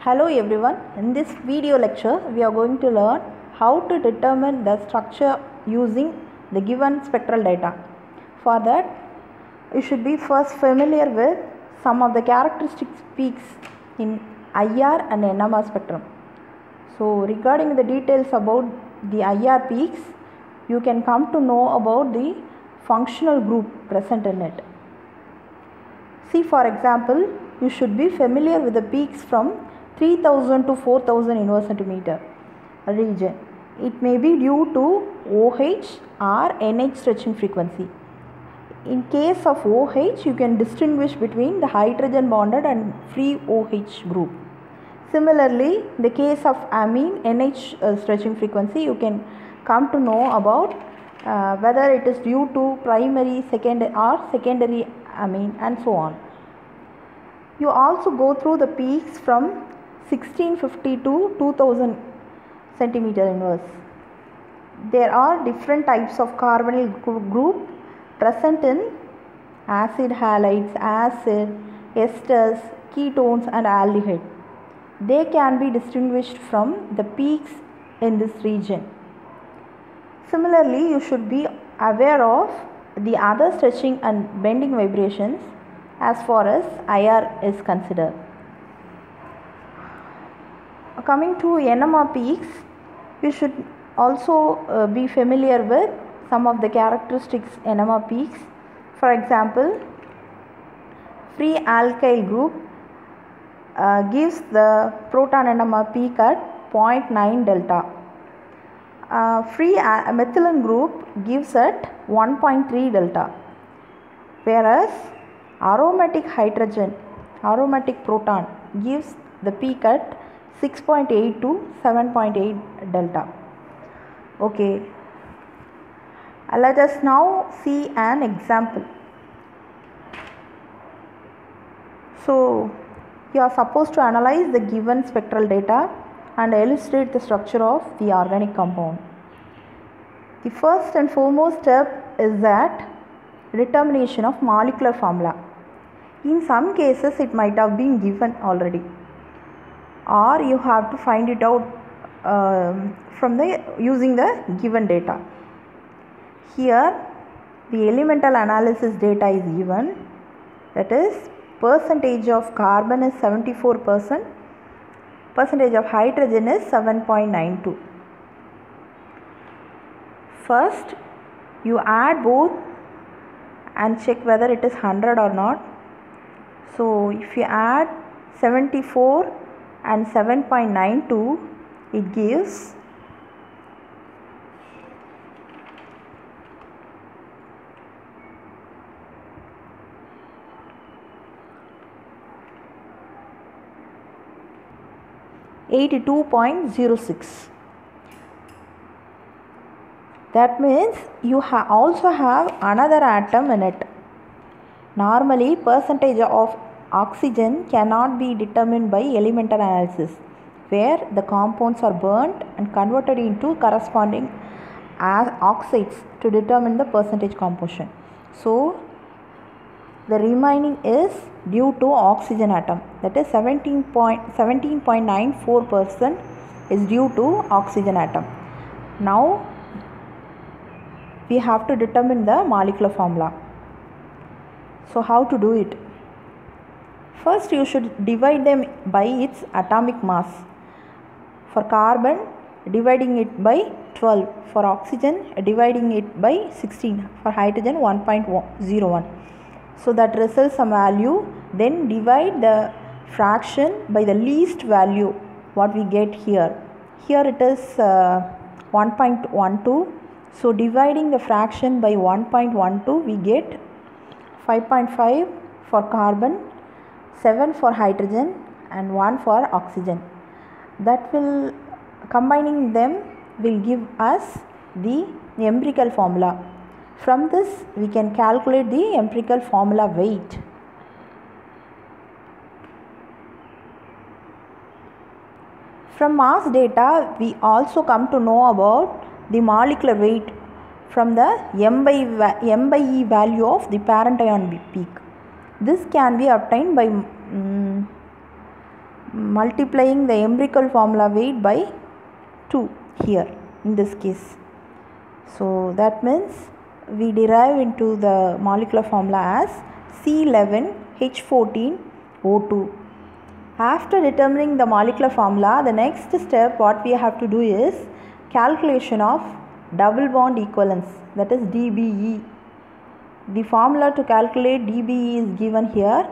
Hello everyone, in this video lecture we are going to learn how to determine the structure using the given spectral data. For that you should be first familiar with some of the characteristic peaks in IR and NMR spectrum. So regarding the details about the IR peaks, you can come to know about the functional group present in it. See, for example, you should be familiar with the peaks from 3000 to 4000 inverse centimeter region. It may be due to OH or NH stretching frequency. In case of OH, you can distinguish between the hydrogen bonded and free OH group. Similarly, in the case of amine NH stretching frequency, you can come to know about whether it is due to primary, secondary amine and so on. You also go through the peaks from 1650 to 2000 centimeter inverse. There are different types of carbonyl group present in acid halides, acid, esters, ketones and aldehyde. They can be distinguished from the peaks in this region. Similarly, you should be aware of the other stretching and bending vibrations as far as IR is considered. Coming to NMR peaks, you should also be familiar with some of the characteristics NMR peaks. For example, free alkyl group gives the proton NMR peak at 0.9 delta. Free methylene group gives at 1.3 delta, whereas aromatic proton gives the peak at 6.8 to 7.8 delta. Okay, let us now see an example. So, you are supposed to analyze the given spectral data and illustrate the structure of the organic compound. The first and foremost step is that determination of molecular formula. In some cases it might have been given already, or you have to find it out using the given data. Here the elemental analysis data is given, that is percentage of carbon is 74%, percentage of hydrogen is 7.92. First you add both and check whether it is 100 or not. So if you add 74 and 7.92, it gives 82.06. That means you also have another atom in it. Normally, percentage of oxygen cannot be determined by elemental analysis, where the compounds are burnt and converted into corresponding oxides to determine the percentage composition. So, the remaining is due to oxygen atom, that is 17.94% is due to oxygen atom. Now we have to determine the molecular formula. So how to do it? First you should divide them by its atomic mass. For carbon, dividing it by 12, for oxygen dividing it by 16, for hydrogen 1.01. So that results some value. Then divide the fraction by the least value, what we get here. Here it is 1.12. So dividing the fraction by 1.12, we get 5.5 for carbon, 7 for hydrogen and 1 for oxygen. That will, combining them will give us the empirical formula. From this we can calculate the empirical formula weight. From mass data we also come to know about the molecular weight from the M by E value of the parent ion peak. This can be obtained by multiplying the empirical formula weight by 2 here in this case. So that means we derive into the molecular formula as C11H14O2. After determining the molecular formula, the next step what we have to do is calculation of double bond equivalence, that is DBE. The formula to calculate DBE is given here.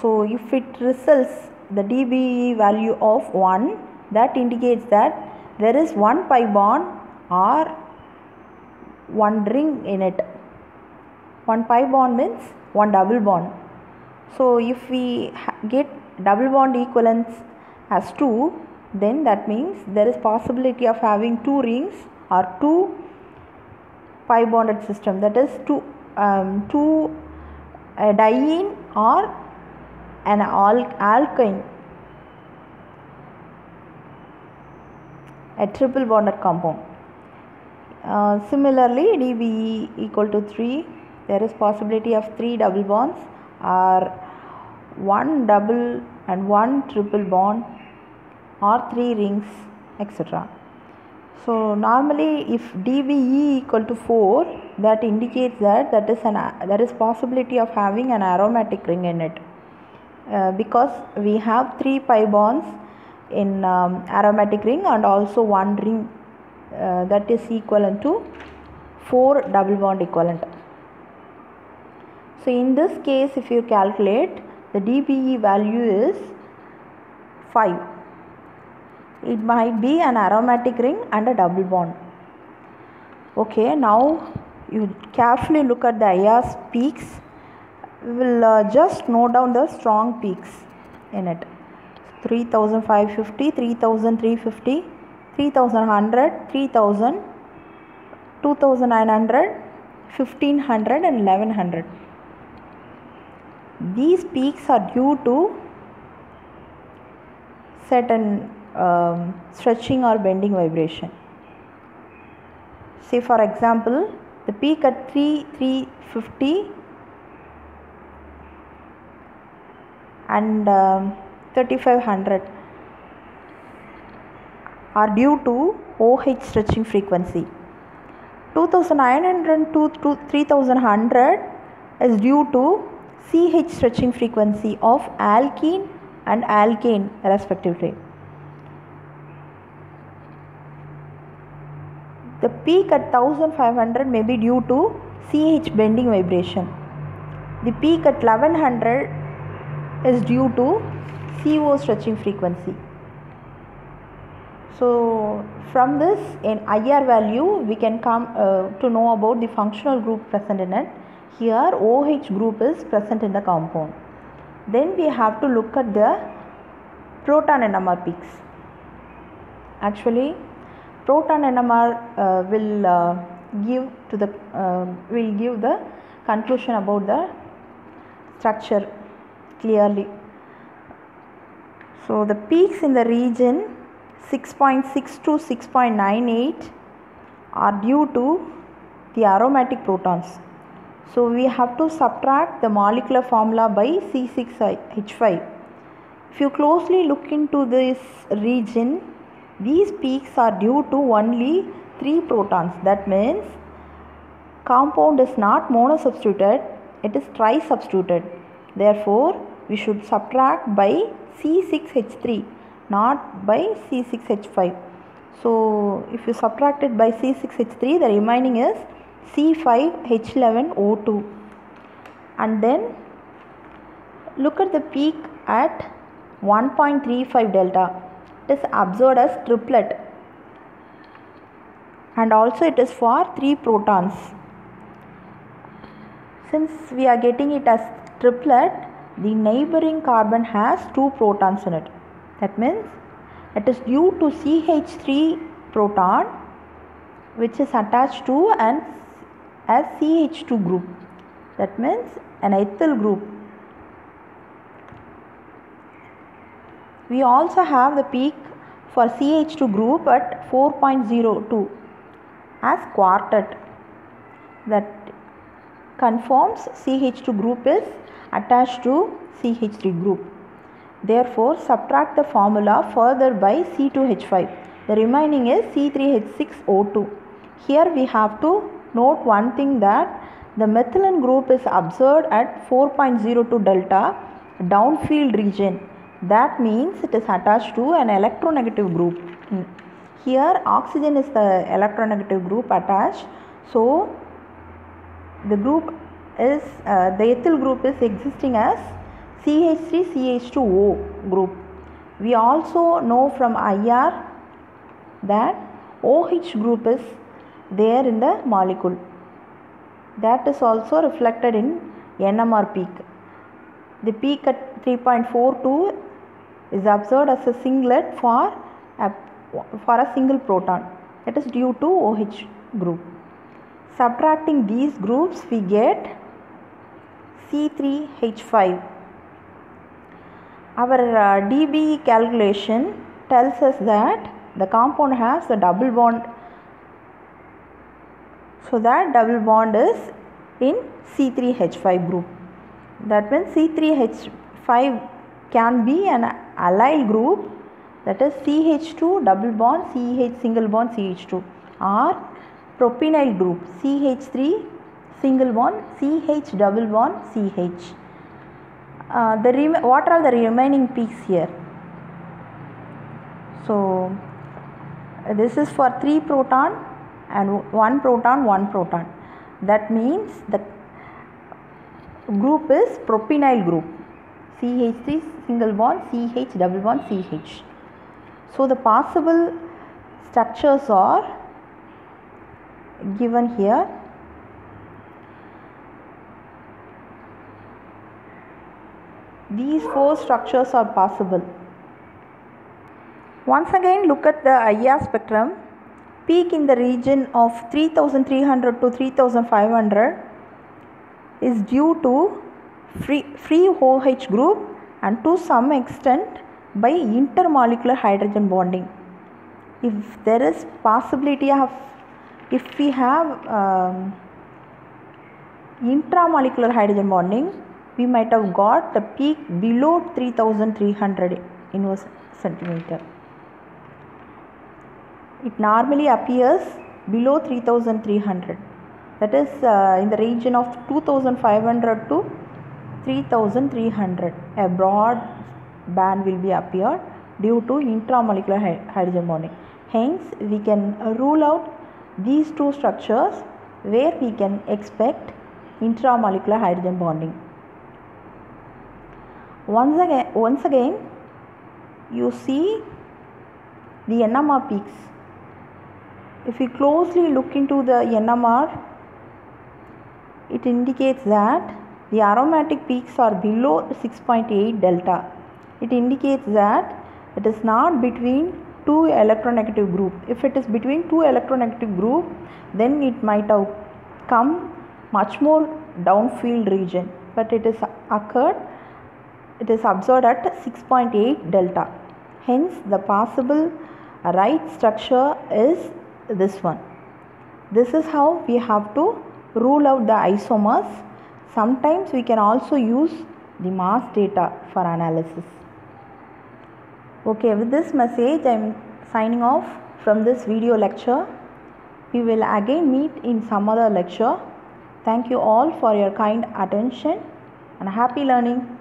So if it results the DBE value of 1, that indicates that there is one pi bond or one ring in it. One pi bond means one double bond. So if we get double bond equivalence as 2, then that means there is possibility of having 2 rings or 2 pi bonded system, that is two diene or an alkyne, a triple bonded compound. Similarly, DBE equal to 3, there is possibility of 3 double bonds or 1 double and 1 triple bond or 3 rings, etc. So normally if DBE equal to 4, that indicates that there is possibility of having an aromatic ring in it, because we have 3 pi bonds in aromatic ring and also 1 ring that is equivalent to 4 double bond equivalent. So in this case, if you calculate, the DBE value is 5. It might be an aromatic ring and a double bond. Okay, now you carefully look at the IR's peaks. We will just note down the strong peaks in it. 3550, 3350, 3100, 3000, 2900, 1500 and 1100. These peaks are due to certain stretching or bending vibration. Say for example, the peak at 350 and 3500 are due to OH stretching frequency. 2900 to 3100 is due to CH stretching frequency of alkene and alkane respectively. The peak at 1500 may be due to CH bending vibration. The peak at 1100 is due to CO stretching frequency. So from this, in IR value, we can come to know about the functional group present in it. Here OH group is present in the compound. Then we have to look at the proton NMR peaks. Actually, proton NMR will give the conclusion about the structure clearly. So the peaks in the region 6.6 to 6.98 are due to the aromatic protons. So we have to subtract the molecular formula by C6H5. If you closely look into this region, these peaks are due to only 3 protons. That means compound is not monosubstituted, it is trisubstituted. Therefore, we should subtract by C6H3, not by C6H5. So if you subtract it by C6H3, the remaining is C5H11O2. And then look at the peak at 1.35 delta. It is observed as triplet, and also it is for 3 protons. Since we are getting it as triplet, the neighboring carbon has 2 protons in it. That means it is due to CH3 proton which is attached to an as CH2 group. That means an ethyl group. We also have the peak for CH2 group at 4.02 as quartet. That confirms CH2 group is attached to CH3 group. Therefore, subtract the formula further by C2H5. The remaining is C3H6O2. Here we have to note one thing, that the methylene group is observed at 4.02 delta downfield region. That means it is attached to an electronegative group. Here oxygen is the electronegative group attached. So the group is the ethyl group is existing as CH3CH2O group. We also know from IR that OH group is there in the molecule. That is also reflected in NMR peak. The peak at 3.42 is observed as a singlet for a single proton. That is due to OH group. Subtracting these groups, we get C3H5. Our DBE calculation tells us that the compound has a double bond. So that double bond is in C3H5 group. That means C3H5 can be an allyl group, that is CH2 double bond CH single bond CH2, or propynyl group CH3 single bond CH double bond CH. What are the remaining peaks here? So this is for 3 proton and 1 proton. That means the group is propynyl group, CH3 single bond CH double bond CH. So the possible structures are given here. These 4 structures are possible. Once again, look at the IR spectrum. Peak in the region of 3300 to 3500 is due to free OH group and to some extent by intermolecular hydrogen bonding. If there is possibility of, if we have intramolecular hydrogen bonding, we might have got the peak below 3300 inverse centimeter. It normally appears below 3300, that is in the region of 2500 to 3300. A broad band will be appeared due to intramolecular hydrogen bonding. Hence we can rule out these 2 structures where we can expect intramolecular hydrogen bonding. Once again you see the NMR peaks. If we closely look into the NMR, it indicates that the aromatic peaks are below 6.8 delta. It indicates that it is not between 2 electronegative group. If it is between 2 electronegative group, then it might have come much more downfield region, but it is observed at 6.8 delta. Hence the possible right structure is this one. This is how we have to rule out the isomers. Sometimes we can also use the mass data for analysis. Okay, with this message I am signing off from this video lecture. We will again meet in some other lecture. Thank you all for your kind attention and happy learning.